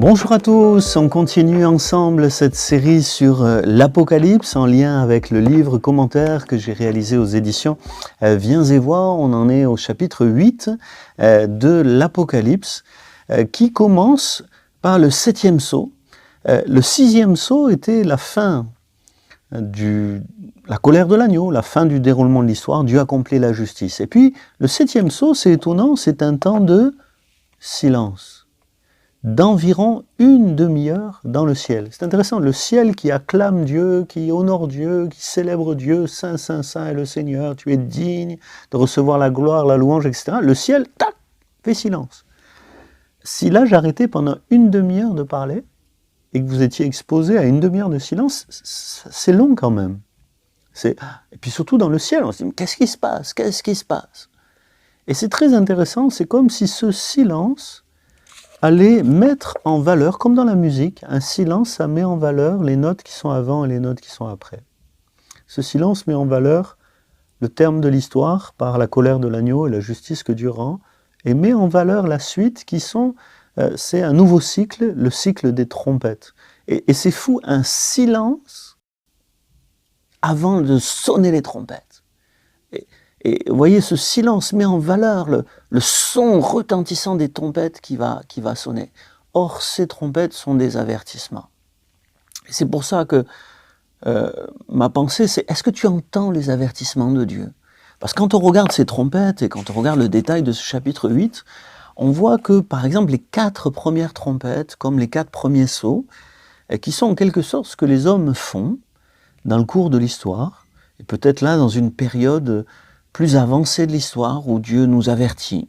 Bonjour à tous, on continue ensemble cette série sur l'Apocalypse en lien avec le livre commentaire que j'ai réalisé aux éditions Viens et vois. On en est au chapitre 8 de l'Apocalypse qui commence par le 7e sceau. Le 6e sceau était la fin la colère de l'agneau, la fin du déroulement de l'histoire, Dieu accomplit la justice. Et puis le 7e sceau, c'est étonnant, c'est un temps de silence d'environ une demi-heure dans le ciel. C'est intéressant, le ciel qui acclame Dieu, qui honore Dieu, qui célèbre Dieu, Saint, Saint, Saint est le Seigneur, tu es digne de recevoir la gloire, la louange, etc. Le ciel, tac, fait silence. Si là j'arrêtais pendant une demi-heure de parler, et que vous étiez exposé à une demi-heure de silence, c'est long quand même. Et puis surtout dans le ciel, on se dit, qu'est-ce qui se passe? Qu'est-ce qui se passe? Et c'est très intéressant, c'est comme si ce silence allait mettre en valeur, comme dans la musique, un silence, ça met en valeur les notes qui sont avant et les notes qui sont après. Ce silence met en valeur le terme de l'histoire par la colère de l'agneau et la justice que Dieu rend, et met en valeur la suite qui sont, c'est un nouveau cycle, le cycle des trompettes. Et c'est fou, un silence avant de sonner les trompettes. Et vous voyez, ce silence met en valeur le son retentissant des trompettes qui va sonner. Or, ces trompettes sont des avertissements. Et c'est pour ça que ma pensée, c'est est-ce que tu entends les avertissements de Dieu? Parce que quand on regarde ces trompettes et quand on regarde le détail de ce chapitre 8, on voit que, par exemple, les 4 premières trompettes, comme les 4 premiers sceaux, qui sont en quelque sorte ce que les hommes font dans le cours de l'histoire, et peut-être là dans une période plus avancée de l'histoire où Dieu nous avertit.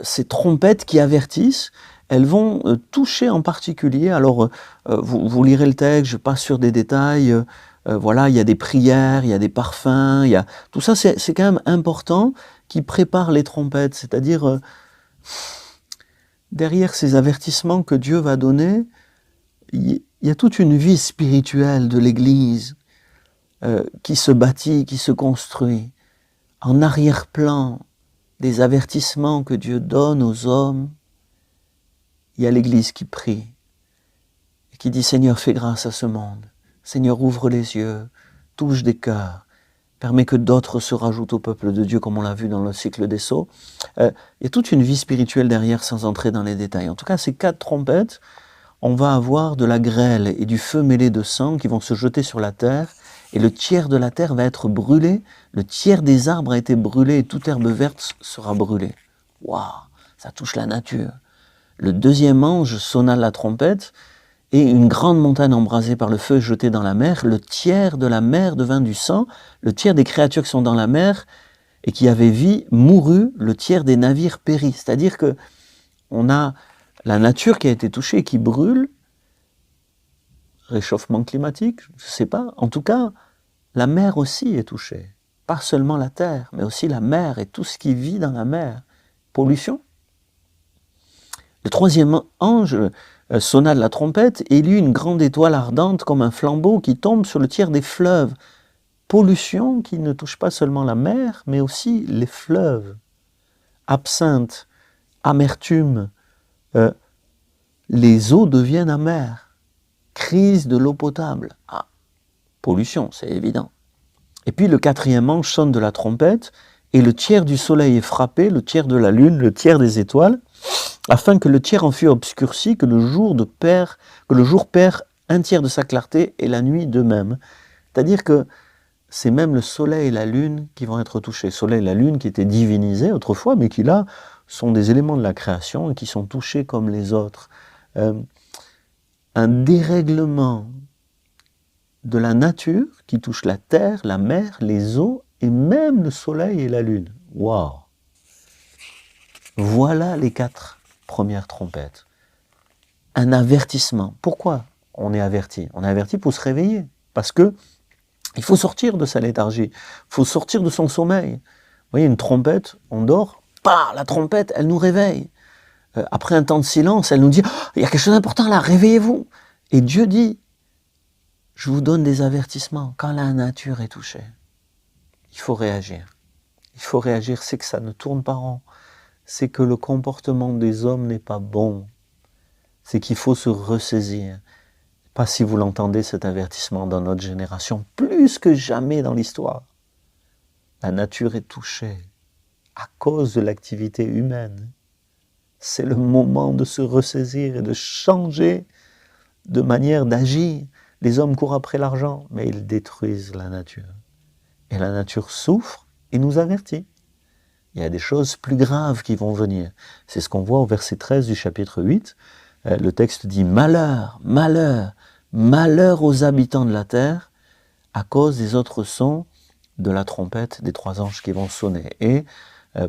Ces trompettes qui avertissent, elles vont toucher en particulier, alors vous lirez le texte, je passe sur des détails, voilà, il y a des prières, il y a des parfums, tout ça c'est quand même important qui prépare les trompettes, c'est-à-dire derrière ces avertissements que Dieu va donner, il y a toute une vie spirituelle de l'Église qui se bâtit, qui se construit. En arrière-plan des avertissements que Dieu donne aux hommes, il y a l'Église qui prie et qui dit « Seigneur, fais grâce à ce monde. Seigneur, ouvre les yeux, touche des cœurs, permet que d'autres se rajoutent au peuple de Dieu, comme on l'a vu dans le cycle des sceaux. » Il y a toute une vie spirituelle derrière sans entrer dans les détails. En tout cas, ces 4 trompettes, on va avoir de la grêle et du feu mêlé de sang qui vont se jeter sur la terre. Et le tiers de la terre va être brûlé, le tiers des arbres a été brûlé et toute herbe verte sera brûlée. Waouh, ça touche la nature. Le 2e ange sonna la trompette et une grande montagne embrasée par le feu est jetée dans la mer. Le tiers de la mer devint du sang, le tiers des créatures qui sont dans la mer et qui avaient vie mourut, le tiers des navires périt. C'est-à-dire que on a la nature qui a été touchée et qui brûle, réchauffement climatique, je ne sais pas. En tout cas, la mer aussi est touchée. Pas seulement la terre, mais aussi la mer et tout ce qui vit dans la mer. Pollution. Le 3e ange sonna de la trompette et il y eut une grande étoile ardente comme un flambeau qui tombe sur le tiers des fleuves. Pollution qui ne touche pas seulement la mer, mais aussi les fleuves. Absinthe, amertume, les eaux deviennent amères. Crise de l'eau potable. Ah, pollution, c'est évident. Et puis le 4e ange sonne de la trompette, et le tiers du soleil est frappé, le tiers de la lune, le tiers des étoiles, afin que le tiers en fût obscurci, que le jour perd un tiers de sa clarté, et la nuit de même. C'est-à-dire que c'est même le soleil et la lune qui vont être touchés. Le soleil et la lune qui étaient divinisés autrefois, mais qui là sont des éléments de la création et qui sont touchés comme les autres. Un dérèglement de la nature qui touche la terre, la mer, les eaux et même le soleil et la lune. Waouh! Voilà les 4 premières trompettes. Un avertissement. Pourquoi on est averti? On est averti pour se réveiller. Parce que il faut sortir de sa léthargie. Il faut sortir de son sommeil. Vous voyez, une trompette, on dort, la trompette, elle nous réveille. Après un temps de silence, elle nous dit « Il y a quelque chose d'important là, réveillez-vous !» Et Dieu dit « Je vous donne des avertissements. Quand la nature est touchée, il faut réagir. Il faut réagir, c'est que ça ne tourne pas rond. C'est que le comportement des hommes n'est pas bon. c'est qu'il faut se ressaisir. Pas si vous l'entendez, cet avertissement dans notre génération, plus que jamais dans l'histoire. La nature est touchée à cause de l'activité humaine. C'est le moment de se ressaisir et de changer de manière d'agir. Les hommes courent après l'argent, mais ils détruisent la nature. Et la nature souffre et nous avertit. Il y a des choses plus graves qui vont venir. C'est ce qu'on voit au verset 13 du chapitre 8. Le texte dit « Malheur, malheur, malheur aux habitants de la terre à cause des autres sons de la trompette des 3 anges qui vont sonner. » Et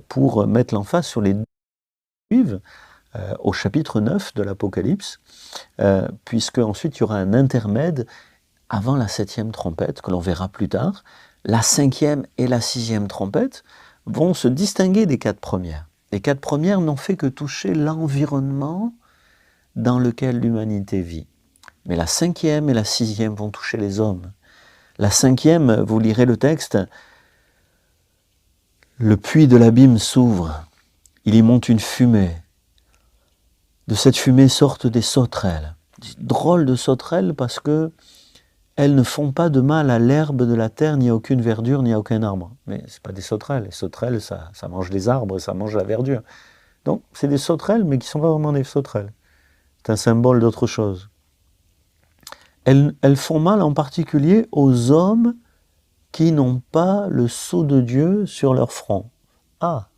pour mettre l'emphase sur les deux suivent, au chapitre 9 de l'Apocalypse, puisque ensuite il y aura un intermède avant la 7e trompette, que l'on verra plus tard. La 5e et la 6e trompette vont se distinguer des 4 premières. Les 4 premières n'ont fait que toucher l'environnement dans lequel l'humanité vit. Mais la 5e et la 6e vont toucher les hommes. La 5e, vous lirez le texte, le puits de l'abîme s'ouvre, il y monte une fumée. De cette fumée sortent des sauterelles. Drôle de sauterelles parce que elles ne font pas de mal à l'herbe de la terre, ni à aucune verdure, ni à aucun arbre. Mais ce pas des sauterelles. Les sauterelles, ça mange les arbres, ça mange la verdure. Donc c'est des sauterelles, mais qui ne sont pas vraiment des sauterelles. C'est un symbole d'autre chose. Elles font mal en particulier aux hommes qui n'ont pas le sceau de Dieu sur leur front. Ah,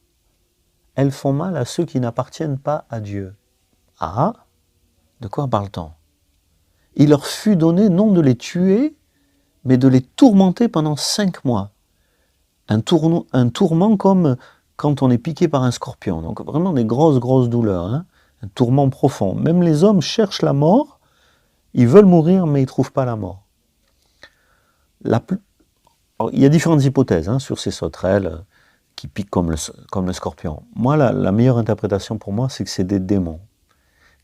elles font mal à ceux qui n'appartiennent pas à Dieu. Ah, de quoi parle-t-on? Il leur fut donné non de les tuer, mais de les tourmenter pendant 5 mois. Un tourment comme quand on est piqué par un scorpion. Donc vraiment des grosses douleurs. Hein? Un tourment profond. Même les hommes cherchent la mort, ils veulent mourir, mais ils ne trouvent pas la mort. Alors, il y a différentes hypothèses sur ces sauterelles qui piquent comme le scorpion. Moi, la meilleure interprétation pour moi, c'est que c'est des démons.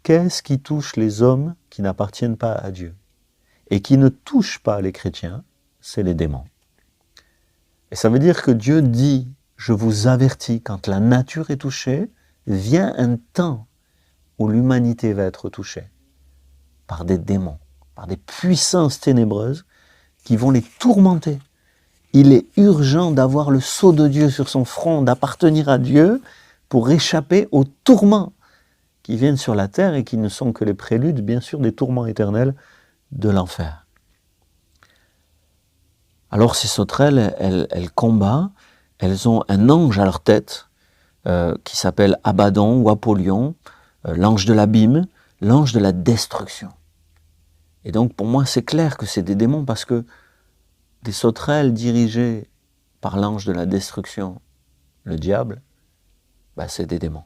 Qu'est-ce qui touche les hommes qui n'appartiennent pas à Dieu et qui ne touchent pas les chrétiens? C'est les démons. Et ça veut dire que Dieu dit, je vous avertis, quand la nature est touchée, vient un temps où l'humanité va être touchée par des démons, par des puissances ténébreuses qui vont les tourmenter. Il est urgent d'avoir le sceau de Dieu sur son front, d'appartenir à Dieu pour échapper aux tourments qui viennent sur la terre et qui ne sont que les préludes, bien sûr, des tourments éternels de l'enfer. Alors ces sauterelles, elles combattent, elles ont un ange à leur tête qui s'appelle Abaddon ou Apollyon, l'ange de l'abîme, l'ange de la destruction. Et donc pour moi c'est clair que c'est des démons parce que des sauterelles dirigées par l'ange de la destruction, le diable, c'est des démons.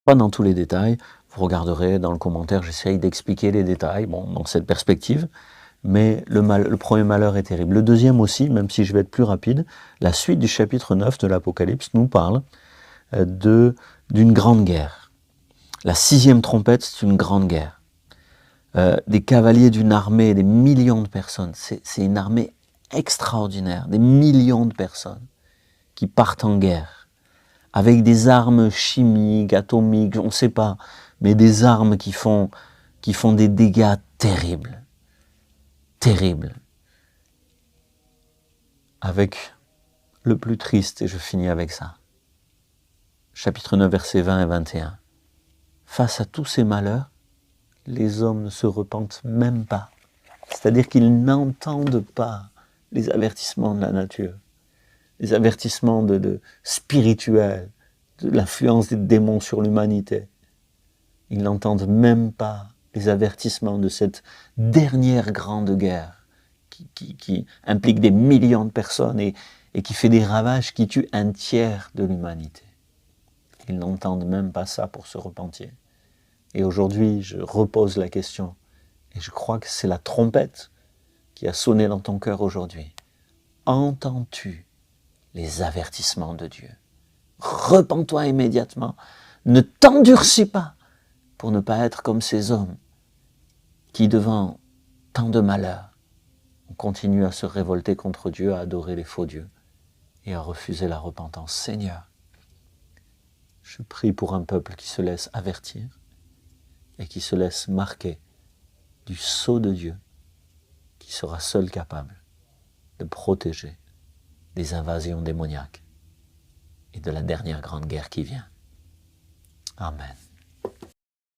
Pas dans tous les détails, vous regarderez dans le commentaire, j'essaye d'expliquer les détails, dans cette perspective, mais le premier malheur est terrible. Le deuxième aussi, même si je vais être plus rapide, la suite du chapitre 9 de l'Apocalypse nous parle d'une grande guerre. La 6e trompette, c'est une grande guerre. Des cavaliers d'une armée, des millions de personnes, c'est une armée extraordinaire, des millions de personnes qui partent en guerre, avec des armes chimiques, atomiques, on ne sait pas, mais des armes qui font des dégâts terribles, terribles. Avec le plus triste, et je finis avec ça, chapitre 9, versets 20 et 21. Face à tous ces malheurs, les hommes ne se repentent même pas. C'est-à-dire qu'ils n'entendent pas les avertissements de la nature, les avertissements spirituels, de l'influence des démons sur l'humanité. Ils n'entendent même pas les avertissements de cette dernière grande guerre qui implique des millions de personnes et qui fait des ravages qui tuent un tiers de l'humanité. Ils n'entendent même pas ça pour se repentir. Et aujourd'hui, je repose la question, et je crois que c'est la trompette qui a sonné dans ton cœur aujourd'hui. Entends-tu les avertissements de Dieu? Repens-toi immédiatement. Ne t'endurcis pas pour ne pas être comme ces hommes qui, devant tant de malheurs, continuent à se révolter contre Dieu, à adorer les faux dieux et à refuser la repentance. Seigneur, je prie pour un peuple qui se laisse avertir et qui se laisse marquer du sceau de Dieu, qui sera seul capable de protéger des invasions démoniaques et de la dernière grande guerre qui vient. Amen.